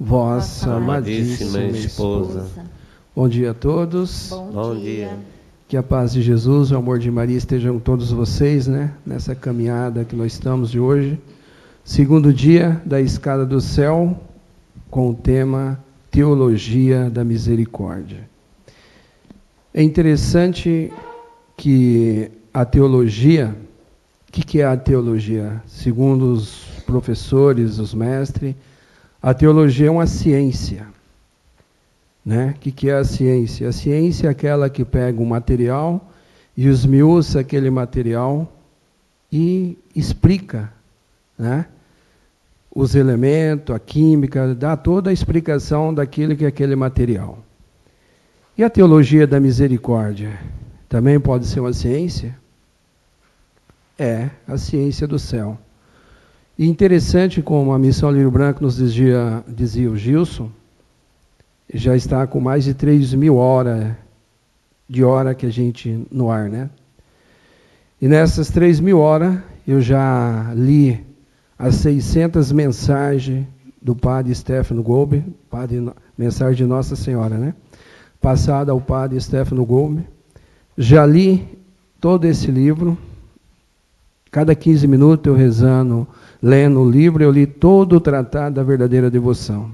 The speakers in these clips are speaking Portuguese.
vossa amadíssima esposa. Bom dia a todos. Bom dia. Que a paz de Jesus, o amor de Maria estejam com todos vocês, nessa caminhada que nós estamos de hoje. Segundo dia da escada do céu, com o tema Teologia da Misericórdia. É interessante que a teologia, o que é a teologia? Segundo os professores, os mestres, a teologia é uma ciência. O que é a ciência? A ciência é aquela que pega um material e esmiuça aquele material e explica, os elementos, a química, dá toda a explicação daquilo que é aquele material. E a teologia da misericórdia também pode ser uma ciência? É a ciência do céu. E interessante como a Missão Lírio Branco nos dizia o Gilson, já está com mais de 3.000 horas que a gente no ar, E nessas 3.000 horas eu já li as 600 mensagens do padre Stefano Golbe, mensagem de Nossa Senhora, passada ao padre Stefano Golbe. Já li todo esse livro. Cada 15 minutos eu rezando, lendo o livro, eu li todo o Tratado da Verdadeira Devoção.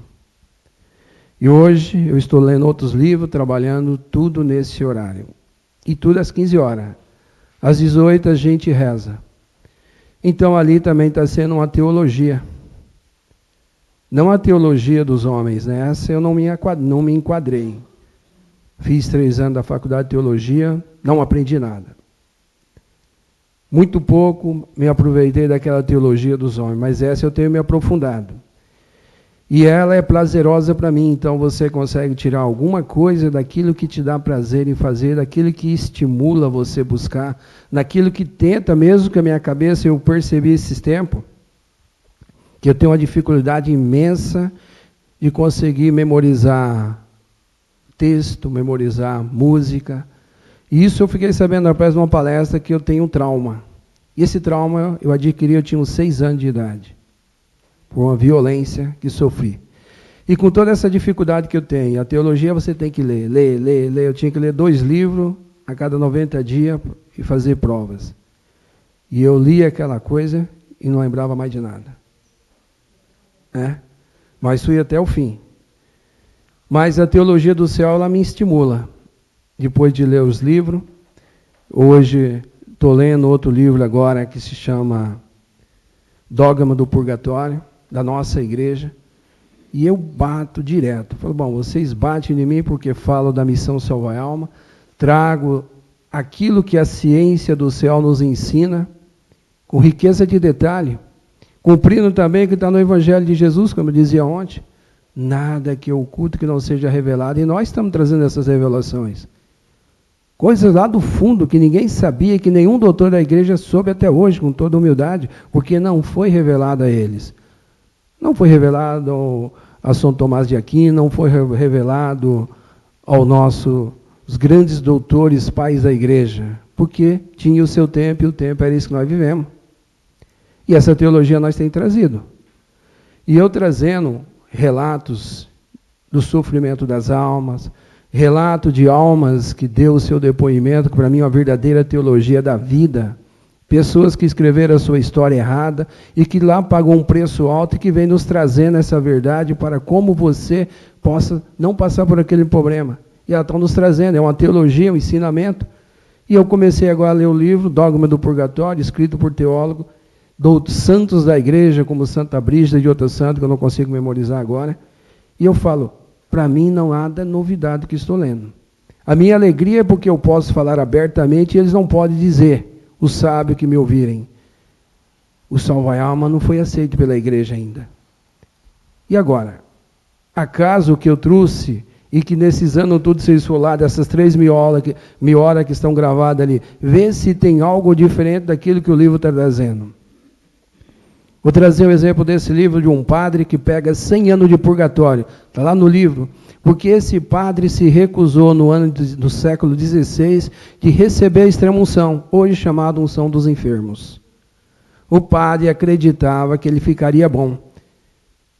E hoje eu estou lendo outros livros, trabalhando tudo nesse horário. E tudo às 15 horas. Às 18 a gente reza. Então ali também está sendo uma teologia. Não a teologia dos homens, Essa eu não me enquadrei. Fiz 3 anos da faculdade de teologia, não aprendi nada. Muito pouco me aproveitei daquela teologia dos homens, mas essa eu tenho me aprofundado. E ela é prazerosa para mim, então você consegue tirar alguma coisa daquilo que te dá prazer em fazer, daquilo que estimula você buscar, naquilo que tenta, mesmo que a minha cabeça eu percebi esses tempos, que eu tenho uma dificuldade imensa de conseguir memorizar texto, memorizar música. E isso eu fiquei sabendo através de uma palestra que eu tenho um trauma. E esse trauma eu adquiri, eu tinha uns 6 anos de idade, por uma violência que sofri. E com toda essa dificuldade que eu tenho, a teologia você tem que ler. Eu tinha que ler 2 livros a cada 90 dias e fazer provas. E eu li aquela coisa e não lembrava mais de nada. Mas fui até o fim. Mas a teologia do céu, ela me estimula. Depois de ler os livros, hoje estou lendo outro livro agora que se chama Dogma do Purgatório, da nossa igreja, e eu bato direto. Falo, vocês batem em mim porque falo da missão Salvar a Alma, trago aquilo que a ciência do céu nos ensina, com riqueza de detalhe, cumprindo também o que está no Evangelho de Jesus, como eu dizia ontem, nada que oculto que não seja revelado, e nós estamos trazendo essas revelações. Coisas lá do fundo que ninguém sabia, que nenhum doutor da igreja soube até hoje, com toda humildade, porque não foi revelado a eles. Não foi revelado a São Tomás de Aquino, não foi revelado os grandes doutores, pais da igreja, porque tinha o seu tempo, e o tempo era isso que nós vivemos. E essa teologia nós temos trazido. E eu trazendo relatos do sofrimento das almas, relato de almas que deu o seu depoimento, que para mim é uma verdadeira teologia da vida. Pessoas que escreveram a sua história errada e que lá pagou um preço alto e que vem nos trazendo essa verdade para como você possa não passar por aquele problema. E elas estão nos trazendo, é uma teologia, um ensinamento. E eu comecei agora a ler o livro Dogma do Purgatório, escrito por teólogo, santos da igreja, como Santa Brígida e de outros santos, que eu não consigo memorizar agora. E eu falo, para mim não há nada novidade que estou lendo. A minha alegria é porque eu posso falar abertamente e eles não podem dizer, os sábios que me ouvirem. O Salvar a Alma não foi aceito pela igreja ainda. E agora? Acaso o que eu trouxe e que nesses anos todos vocês for lá, dessas 3.000 horas que estão gravadas ali, vê se tem algo diferente daquilo que o livro está trazendo. Vou trazer um exemplo desse livro de um padre que pega 100 anos de purgatório. Está lá no livro. Porque esse padre se recusou no ano do século XVI de receber a extrema-unção, hoje chamada unção dos enfermos. O padre acreditava que ele ficaria bom.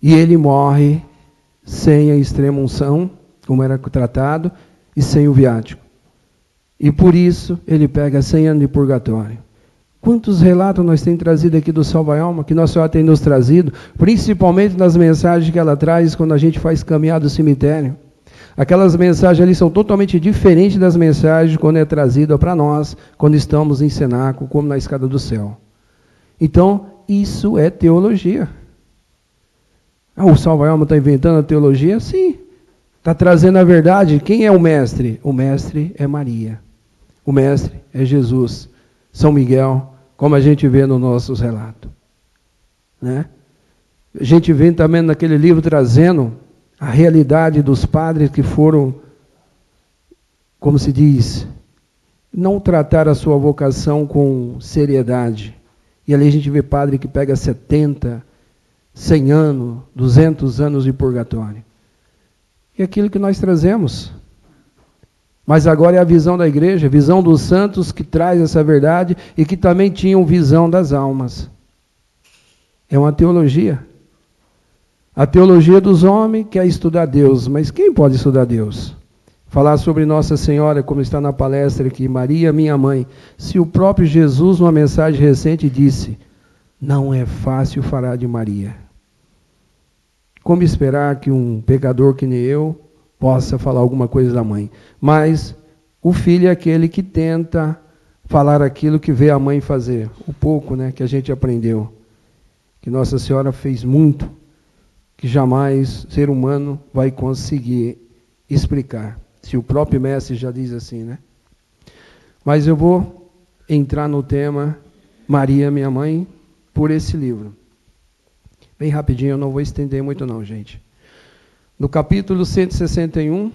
E ele morre sem a extrema unção, como era tratado, e sem o viático. E por isso ele pega 100 anos de purgatório. Quantos relatos nós temos trazido aqui do Salva Alma, que Nossa Senhora tem nos trazido, principalmente nas mensagens que ela traz quando a gente faz caminhada do cemitério. Aquelas mensagens ali são totalmente diferentes das mensagens quando é trazida para nós, quando estamos em cenáculo, como na escada do céu. Então, isso é teologia. O Salva Alma está inventando a teologia? Sim. Está trazendo a verdade. Quem é o mestre? O mestre é Maria. O mestre é Jesus. São Miguel, como a gente vê nos nossos relatos. Né? A gente vê também naquele livro trazendo a realidade dos padres que foram, como se diz, não tratar a sua vocação com seriedade. E ali a gente vê padre que pega 70, 100 anos, 200 anos de purgatório. E aquilo que nós trazemos. Mas agora é a visão da igreja, a visão dos santos que traz essa verdade e que também tinham visão das almas. É uma teologia. A teologia dos homens quer estudar Deus, mas quem pode estudar Deus? Falar sobre Nossa Senhora, como está na palestra aqui, Maria, minha mãe. Se o próprio Jesus, numa mensagem recente, disse, não é fácil falar de Maria. Como esperar que um pecador que nem eu possa falar alguma coisa da mãe? Mas o filho é aquele que tenta falar aquilo que vê a mãe fazer. O pouco, né, que a gente aprendeu. Que Nossa Senhora fez muito, que jamais ser humano vai conseguir explicar. Se o próprio mestre já diz assim, né? Mas eu vou entrar no tema Maria, minha mãe, por esse livro. Bem rapidinho, eu não vou estender muito não, gente. No capítulo 161,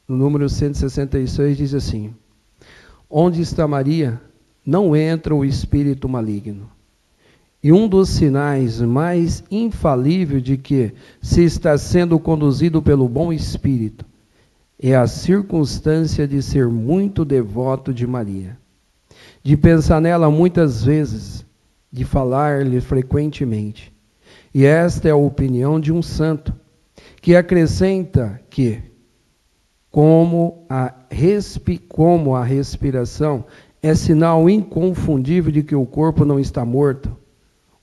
no número 166, diz assim, onde está Maria, não entra o espírito maligno. E um dos sinais mais infalíveis de que se está sendo conduzido pelo bom espírito é a circunstância de ser muito devoto de Maria, de pensar nela muitas vezes, de falar-lhe frequentemente. E esta é a opinião de um santo, que acrescenta que, como a respiração é sinal inconfundível de que o corpo não está morto,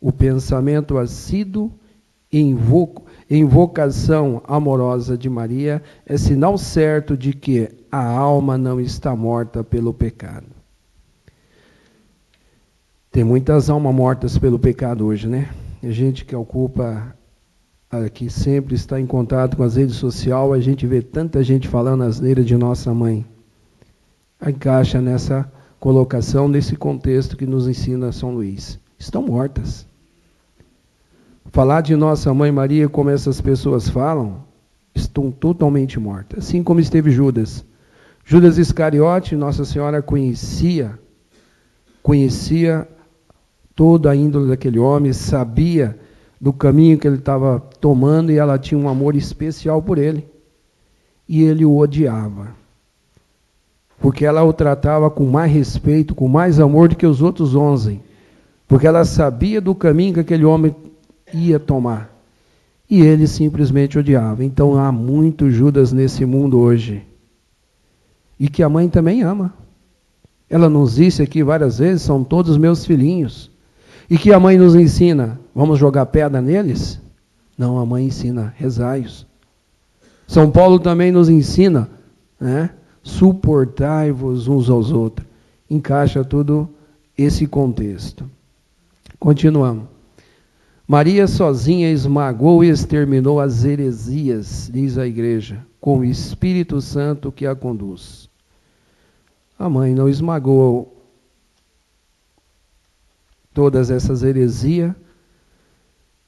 o pensamento assíduo e invocação amorosa de Maria é sinal certo de que a alma não está morta pelo pecado. Tem muitas almas mortas pelo pecado hoje, né? A gente que ocupa aqui sempre está em contato com as redes sociais, a gente vê tanta gente falando asneira de nossa mãe. Encaixa nessa colocação, nesse contexto que nos ensina São Luís. Estão mortas. Falar de nossa mãe Maria, como essas pessoas falam, estão totalmente mortas. Assim como esteve Judas. Judas Iscariote, Nossa Senhora conhecia toda a índole daquele homem, sabia do caminho que ele estava tomando e ela tinha um amor especial por ele. E ele o odiava. Porque ela o tratava com mais respeito, com mais amor do que os outros 11. Porque ela sabia do caminho que aquele homem ia tomar. E ele simplesmente odiava. Então há muito Judas nesse mundo hoje. E que a mãe também ama. Ela nos disse aqui várias vezes, são todos meus filhinhos. E que a mãe nos ensina, vamos jogar pedra neles? Não, a mãe ensina, rezai-os. São Paulo também nos ensina, né? Suportai-vos uns aos outros. Encaixa todo esse contexto. Continuamos. Maria sozinha esmagou e exterminou as heresias, diz a igreja, com o Espírito Santo que a conduz. A mãe não esmagou todas essas heresias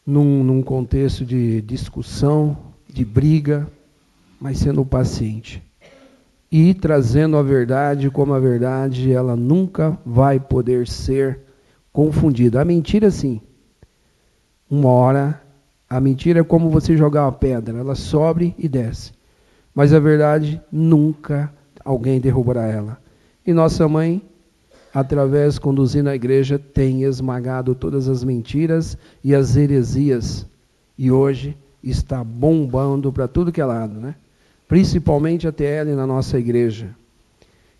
num contexto de discussão, de briga, mas sendo paciente. E trazendo a verdade como a verdade, ela nunca vai poder ser confundida. A mentira, sim. Uma hora, a mentira é como você jogar uma pedra, ela sobe e desce. Mas a verdade, nunca alguém derrubará ela. E nossa mãe, através, conduzindo a igreja, tem esmagado todas as mentiras e as heresias. e hoje está bombando para tudo que é lado, né? Principalmente a TL na nossa igreja,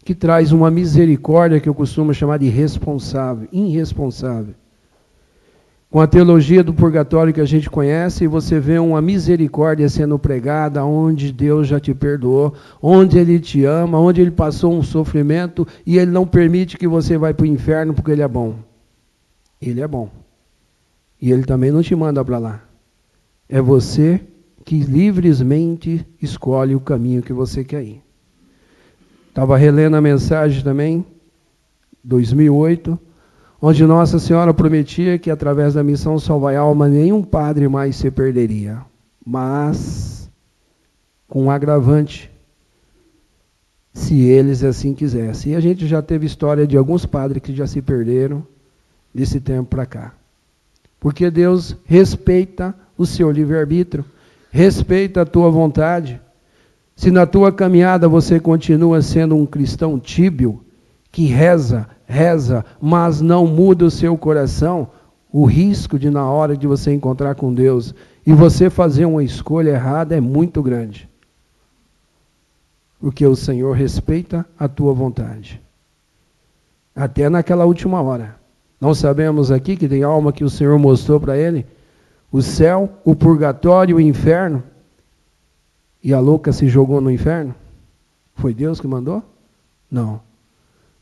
que traz uma misericórdia que eu costumo chamar de irresponsável. Com a teologia do purgatório que a gente conhece, você vê uma misericórdia sendo pregada, onde Deus já te perdoou, onde Ele te ama, onde Ele passou um sofrimento e Ele não permite que você vá para o inferno porque Ele é bom. Ele é bom. E Ele também não te manda para lá. É você que livremente escolhe o caminho que você quer ir. Estava relendo a mensagem também, 2008, onde Nossa Senhora prometia que através da missão Salvar Alma nenhum padre mais se perderia. Mas, com um agravante, se eles assim quisessem. E a gente já teve história de alguns padres que já se perderam desse tempo para cá. Porque Deus respeita o seu livre-arbítrio, respeita a tua vontade. Se na tua caminhada você continua sendo um cristão tíbio, que reza, mas não muda o seu coração, o risco de na hora de você encontrar com Deus e você fazer uma escolha errada é muito grande. Porque o Senhor respeita a tua vontade. Até naquela última hora. Não sabemos aqui que tem alma que o Senhor mostrou para ele o céu, o purgatório, o inferno, e a louca se jogou no inferno? Foi Deus que mandou? Não.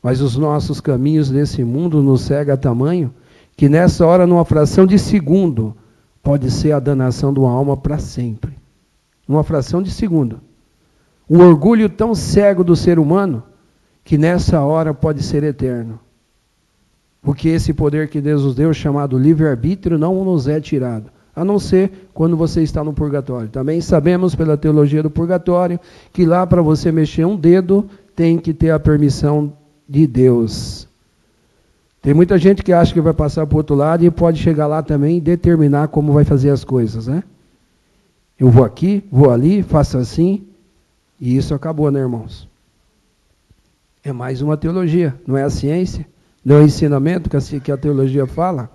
Mas os nossos caminhos nesse mundo nos cegam a tamanho que nessa hora, numa fração de segundo, pode ser a danação de uma alma para sempre. Numa fração de segundo. Um orgulho tão cego do ser humano que nessa hora pode ser eterno. Porque esse poder que Deus nos deu, chamado livre-arbítrio, não nos é tirado. A não ser quando você está no purgatório. Também sabemos pela teologia do purgatório que lá para você mexer um dedo tem que ter a permissão de Deus. Tem muita gente que acha que vai passar para o outro lado e pode chegar lá também e determinar como vai fazer as coisas, né? Eu vou aqui, vou ali, faço assim, e isso acabou, né, irmãos? É mais uma teologia, não é a ciência, não é o ensinamento que a teologia fala.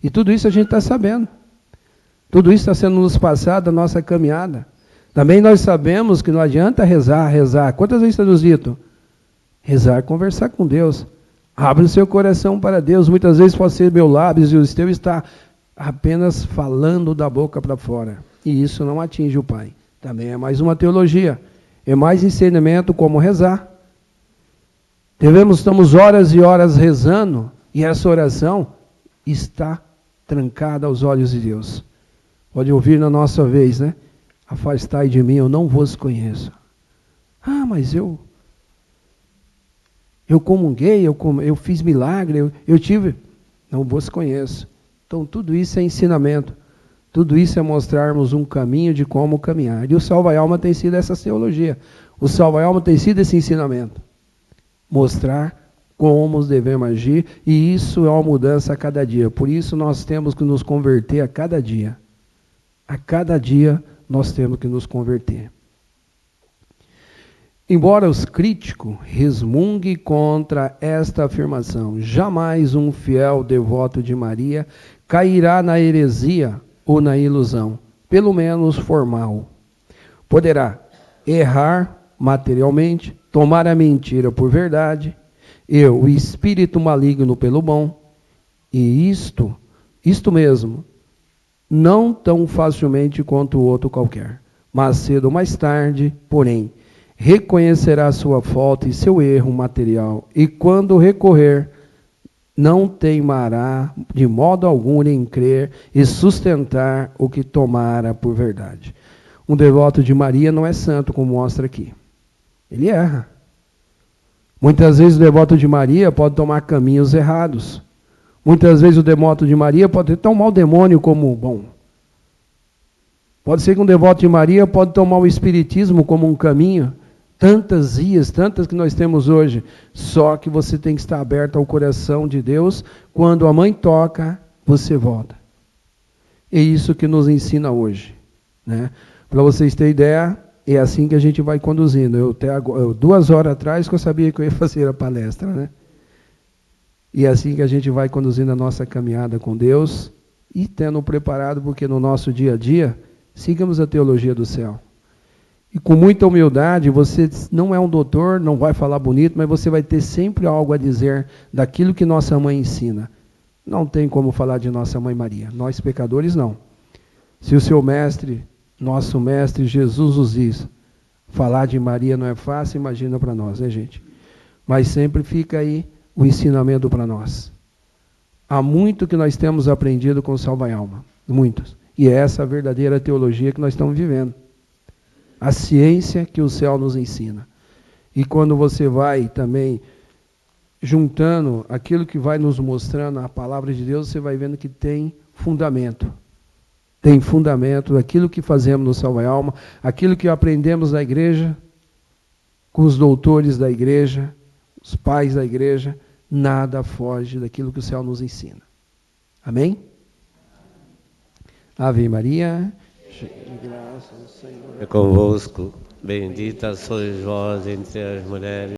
E tudo isso a gente está sabendo. Tudo isso está sendo nos passado da nossa caminhada. Também nós sabemos que não adianta rezar. Quantas vezes está nos dito? Rezar, conversar com Deus. Abre o seu coração para Deus. Muitas vezes pode ser meu lábios e o teu está apenas falando da boca para fora. E isso não atinge o Pai. Também é mais uma teologia. É mais ensinamento como rezar. Estamos horas e horas rezando e essa oração está trancada aos olhos de Deus. Pode ouvir na nossa vez, né? Afastai de mim, eu não vos conheço. Ah, mas eu comunguei, eu fiz milagre, eu tive... Não vos conheço. Então tudo isso é ensinamento. Tudo isso é mostrarmos um caminho de como caminhar. E o Salva-Alma tem sido essa teologia. O Salva-Alma tem sido esse ensinamento. Mostrar como devemos agir, e isso é uma mudança a cada dia. Por isso nós temos que nos converter a cada dia. A cada dia nós temos que nos converter. Embora os críticos resmunguem contra esta afirmação, jamais um fiel devoto de Maria cairá na heresia ou na ilusão, pelo menos formal. Poderá errar materialmente, tomar a mentira por verdade, o espírito maligno pelo bom, e isto mesmo, não tão facilmente quanto o outro qualquer, mas cedo ou mais tarde, porém, reconhecerá sua falta e seu erro material, e quando recorrer, não teimará de modo algum em crer e sustentar o que tomara por verdade. Um devoto de Maria não é santo, como mostra aqui. Ele erra. Muitas vezes o devoto de Maria pode tomar caminhos errados. Muitas vezes o devoto de Maria pode tomar o demônio como bom. Pode ser que um devoto de Maria pode tomar o espiritismo como um caminho. Tantas vias, tantas que nós temos hoje. Só que você tem que estar aberto ao coração de Deus. Quando a mãe toca, você volta. É isso que nos ensina hoje, né? Para vocês terem ideia, é assim que a gente vai conduzindo. Eu 2 horas atrás que eu sabia que eu ia fazer a palestra, né? E é assim que a gente vai conduzindo a nossa caminhada com Deus, e tendo preparado, porque no nosso dia a dia, sigamos a teologia do céu. E com muita humildade, você não é um doutor, não vai falar bonito, mas você vai ter sempre algo a dizer daquilo que nossa mãe ensina. Não tem como falar de nossa mãe Maria. Nós pecadores, não. Se o seu mestre, nosso mestre Jesus nos diz, falar de Maria não é fácil, imagina para nós, né, gente? Mas sempre fica aí o ensinamento para nós. Há muito que nós temos aprendido com o Salva-Alma. Muitos. E é essa a verdadeira teologia que nós estamos vivendo. A ciência que o céu nos ensina. E quando você vai também juntando aquilo que vai nos mostrando a palavra de Deus, você vai vendo que tem fundamento. Tem fundamento daquilo que fazemos no Salva-Alma, aquilo que aprendemos na igreja, com os doutores da igreja, os pais da igreja, nada foge daquilo que o céu nos ensina. Amém? Ave Maria, cheia de graça, o Senhor é convosco. Bendita sois vós entre as mulheres.